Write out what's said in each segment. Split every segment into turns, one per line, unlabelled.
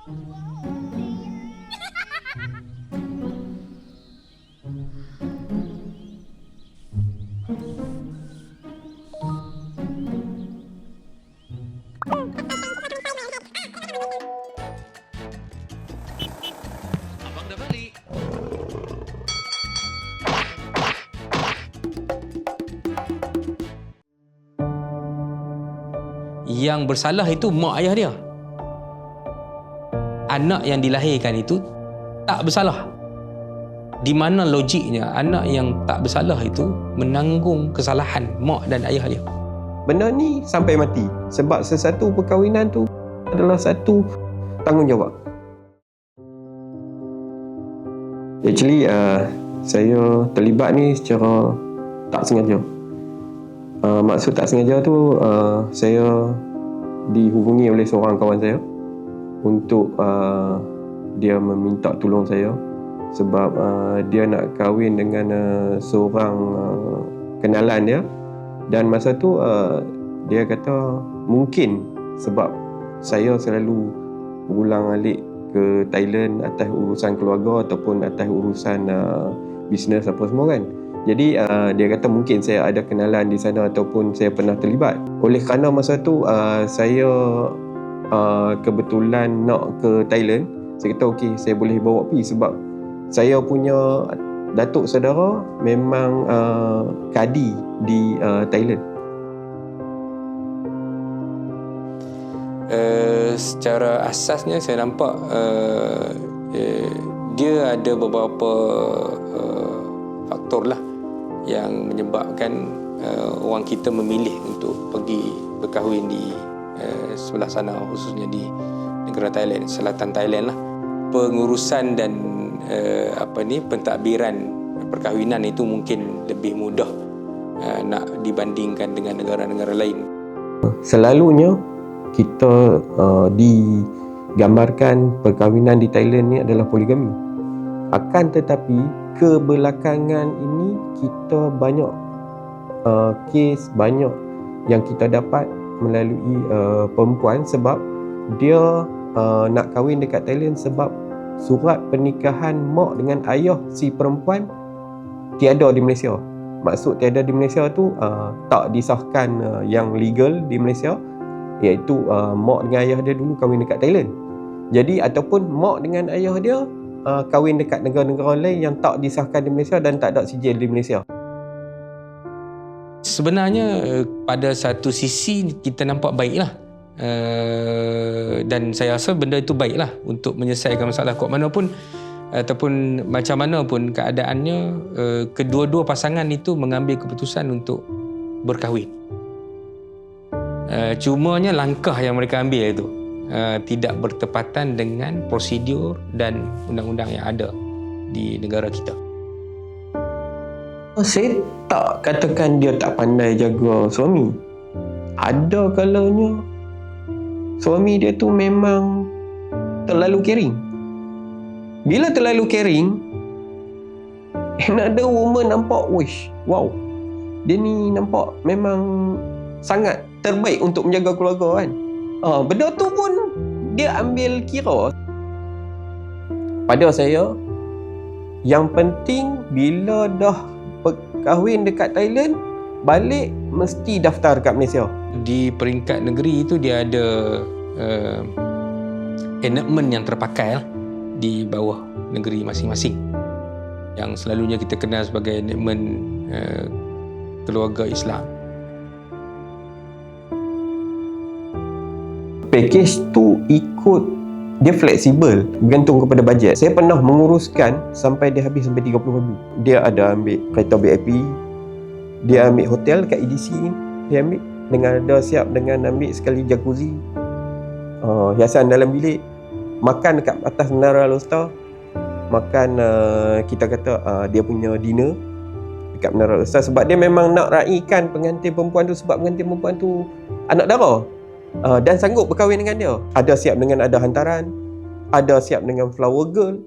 Abang dah balik. Yang bersalah itu mak ayah dia. Anak yang dilahirkan itu tak bersalah. Di mana logiknya anak yang tak bersalah itu menanggung kesalahan mak dan ayah dia?
Benda ni sampai mati. Sebab sesuatu perkahwinan tu adalah satu tanggungjawab. Actually, saya terlibat ni secara tak sengaja. Maksud tak sengaja tu, saya dihubungi oleh seorang kawan saya untuk dia meminta tolong saya sebab dia nak kahwin dengan seorang kenalan dia, dan masa tu dia kata mungkin sebab saya selalu berulang-alik ke Thailand atas urusan keluarga ataupun atas urusan bisnes apa semua kan. Jadi dia kata mungkin saya ada kenalan di sana ataupun saya pernah terlibat. Oleh kerana masa tu saya kebetulan nak ke Thailand, saya kata okey, saya boleh bawa pergi sebab saya punya datuk saudara memang kadi di Thailand.
Secara asasnya saya nampak dia ada beberapa faktor lah yang menyebabkan orang kita memilih untuk pergi berkahwin di sebelah sana, khususnya di negara Thailand, selatan Thailand lah. Pengurusan dan pentadbiran perkahwinan itu mungkin lebih mudah nak dibandingkan dengan negara-negara lain.
Selalunya kita digambarkan perkahwinan di Thailand ni adalah poligami. Akan tetapi kebelakangan ini kita banyak kes, banyak yang kita dapat melalui perempuan sebab dia nak kahwin dekat Thailand sebab surat pernikahan mak dengan ayah si perempuan tiada di Malaysia. Maksud tiada di Malaysia tu tak disahkan yang legal di Malaysia, iaitu mak dengan ayah dia dulu kahwin dekat Thailand. Jadi ataupun mak dengan ayah dia kahwin dekat negara-negara lain yang tak disahkan di Malaysia dan tak ada sijil di Malaysia.
Sebenarnya pada satu sisi kita nampak baiklah, dan saya rasa benda itu baiklah untuk menyelesaikan masalah. Kok mana pun ataupun macam mana pun keadaannya, kedua-dua pasangan itu mengambil keputusan untuk berkahwin. Cumanya langkah yang mereka ambil itu tidak bertepatan dengan prosedur dan undang-undang yang ada di negara kita.
Saya tak katakan dia tak pandai jaga suami. Ada kalanya suami dia tu memang terlalu caring. Bila terlalu caring, another woman nampak, wish, wow, dia ni nampak memang sangat terbaik untuk menjaga keluarga kan. Benda tu pun dia ambil kira. Pada saya, yang penting bila dah kahwin dekat Thailand, balik mesti daftar kat Malaysia.
Di peringkat negeri itu dia ada enactment yang terpakai di bawah negeri masing-masing, yang selalunya kita kenal sebagai enactment keluarga Islam.
Package tu dia fleksibel, bergantung kepada bajet. Saya pernah menguruskan sampai dia habis sampai 30,000. Dia ada ambil kereta VIP, dia ambil hotel kat EDC ni, dia ambil dengan ada siap dengan ambil sekali jacuzzi, hiasan dalam bilik, makan dekat atas Menara Al-Star, makan kita kata dia punya dinner dekat Menara Al-Star sebab dia memang nak raikan pengantin perempuan tu, sebab pengantin perempuan tu anak dara. Dan sanggup berkahwin dengan dia. Ada siap dengan ada hantaran, ada siap dengan flower girl.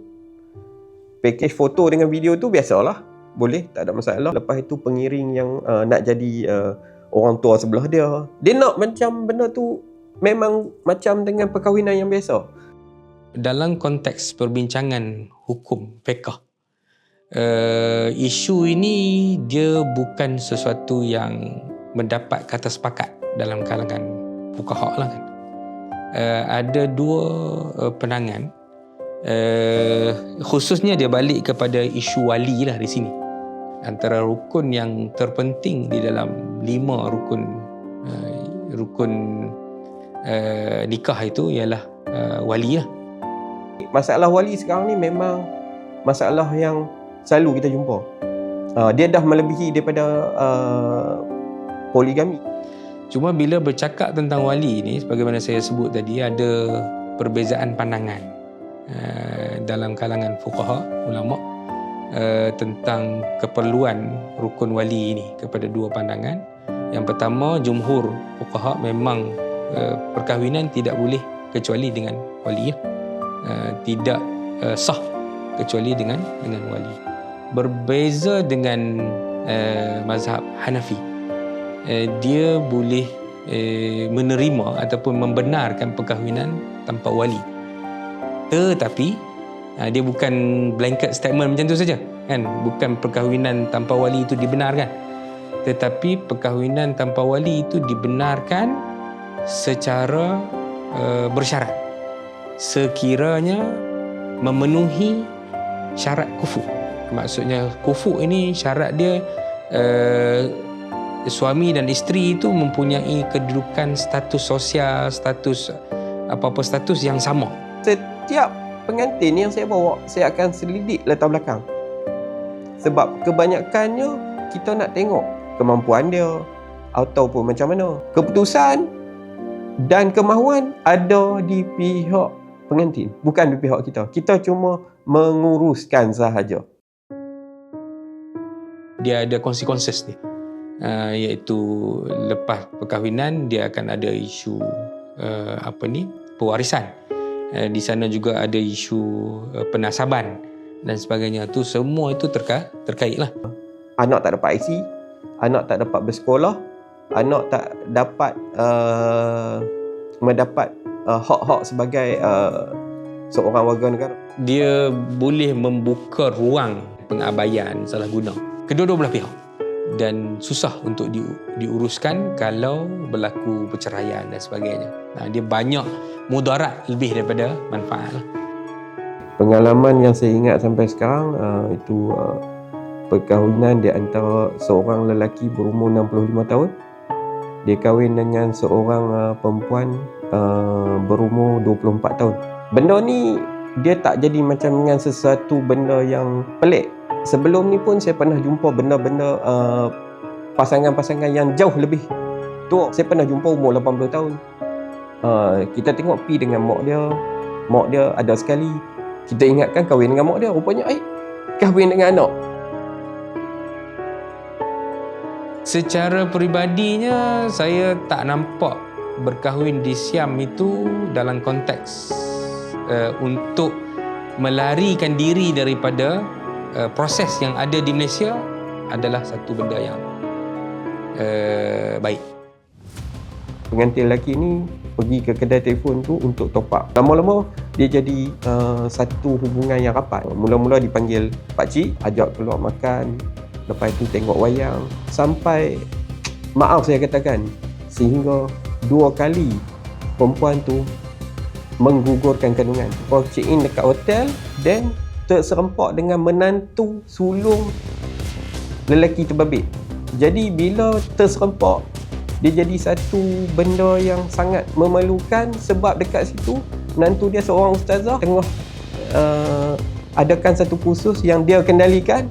Package foto dengan video tu biasalah, boleh, tak ada masalah. Lepas itu pengiring yang nak jadi orang tua sebelah dia. Dia nak macam benda tu memang macam dengan perkahwinan yang biasa.
dalam konteks perbincangan hukum fiqh, isu ini dia bukan sesuatu yang mendapat kata sepakat dalam kalangan fuqaha lah kan. Ada dua pandangan, khususnya dia balik kepada isu wali lah di sini. Antara rukun yang terpenting di dalam 5 rukun nikah itu ialah wali lah.
Masalah wali sekarang ni memang masalah yang selalu kita jumpa. Dia dah melebihi daripada poligami.
Cuma bila bercakap tentang wali ni, sebagaimana saya sebut tadi, ada perbezaan pandangan dalam kalangan fuqaha, ulama, tentang keperluan rukun wali ini kepada dua pandangan. Yang pertama, jumhur fuqaha memang perkahwinan tidak boleh kecuali dengan wali, tidak sah kecuali dengan wali. Berbeza dengan mazhab Hanafi, dia boleh menerima ataupun membenarkan perkahwinan tanpa wali. Tetapi dia bukan blanket statement macam tu saja kan, bukan perkahwinan tanpa wali itu dibenarkan, tetapi perkahwinan tanpa wali itu dibenarkan secara bersyarat sekiranya memenuhi syarat kufu. Maksudnya kufu ini syarat dia suami dan isteri itu mempunyai kedudukan status sosial, status apa-apa status yang sama.
Setiap pengantin yang saya bawa, saya akan selidik latar belakang. Sebab kebanyakannya kita nak tengok kemampuan dia ataupun macam mana. Keputusan dan kemahuan ada di pihak pengantin, bukan di pihak kita. Kita cuma menguruskan sahaja.
Dia ada konsekuensi dia. Iaitu lepas perkahwinan dia akan ada isu pewarisan. Di sana juga ada isu penasaban dan sebagainya. Tu semua itu terkait lah.
Anak tak dapat IC, anak tak dapat bersekolah, anak tak dapat mendapat hak-hak sebagai seorang warga negara.
Dia boleh membuka ruang pengabaian salah guna kedua-dua belah pihak, dan susah untuk diuruskan kalau berlaku perceraian dan sebagainya. Dia banyak mudarat lebih daripada manfaat lah.
Pengalaman yang saya ingat sampai sekarang itu perkahwinan di antara seorang lelaki berumur 65 tahun. Dia kahwin dengan seorang perempuan berumur 24 tahun. Benda ni dia tak jadi macam dengan sesuatu benda yang pelik. Sebelum ni pun saya pernah jumpa benda-benda pasangan-pasangan yang jauh lebih tua. Saya pernah jumpa umur 80 tahun. Kita tengok pi dengan mak dia ada sekali. Kita ingatkan kahwin dengan mak dia, rupanya kahwin dengan anak.
Secara peribadinya, saya tak nampak berkahwin di Siam itu dalam konteks untuk melarikan diri daripada proses yang ada di Malaysia adalah satu benda yang baik.
Pengantin lelaki ni pergi ke kedai telefon tu untuk top up. Lama-lama dia jadi satu hubungan yang rapat. Mula-mula dipanggil pakcik, ajak keluar makan, lepas tu tengok wayang, sampai maaf saya katakan, sehingga 2 kali perempuan tu menggugurkan kandungan. Kau check in dekat hotel, then terserempak dengan menantu sulung lelaki terbabit. Jadi bila terserempak, dia jadi satu benda yang sangat memalukan, sebab dekat situ menantu dia seorang ustazah tengah adakan satu kursus yang dia kendalikan,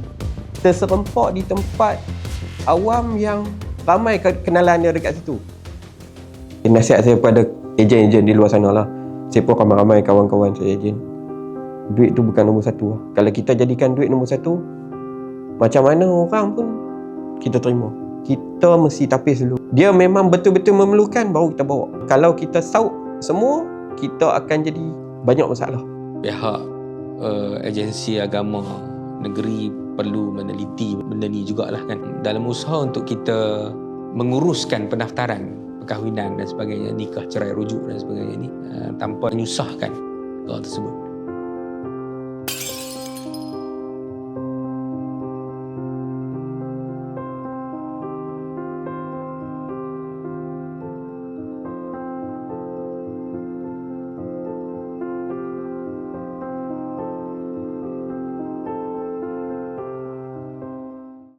terserempak di tempat awam yang ramai kenalan dia dekat situ. Nasihat saya kepada ejen-ejen di luar sana lah, saya pun ramai-ramai kawan-kawan saya ejen, duit tu bukan nombor satu. Kalau kita jadikan duit nombor satu, macam mana orang pun kita terima. Kita mesti tapis dulu. Dia memang betul-betul memerlukan, baru kita bawa. Kalau kita sauk semua, kita akan jadi banyak masalah.
Pihak agensi agama negeri perlu meneliti benda ni jugalah kan, dalam usaha untuk kita menguruskan pendaftaran perkahwinan dan sebagainya, nikah, cerai, rujuk dan sebagainya ni, tanpa menyusahkan tersebut.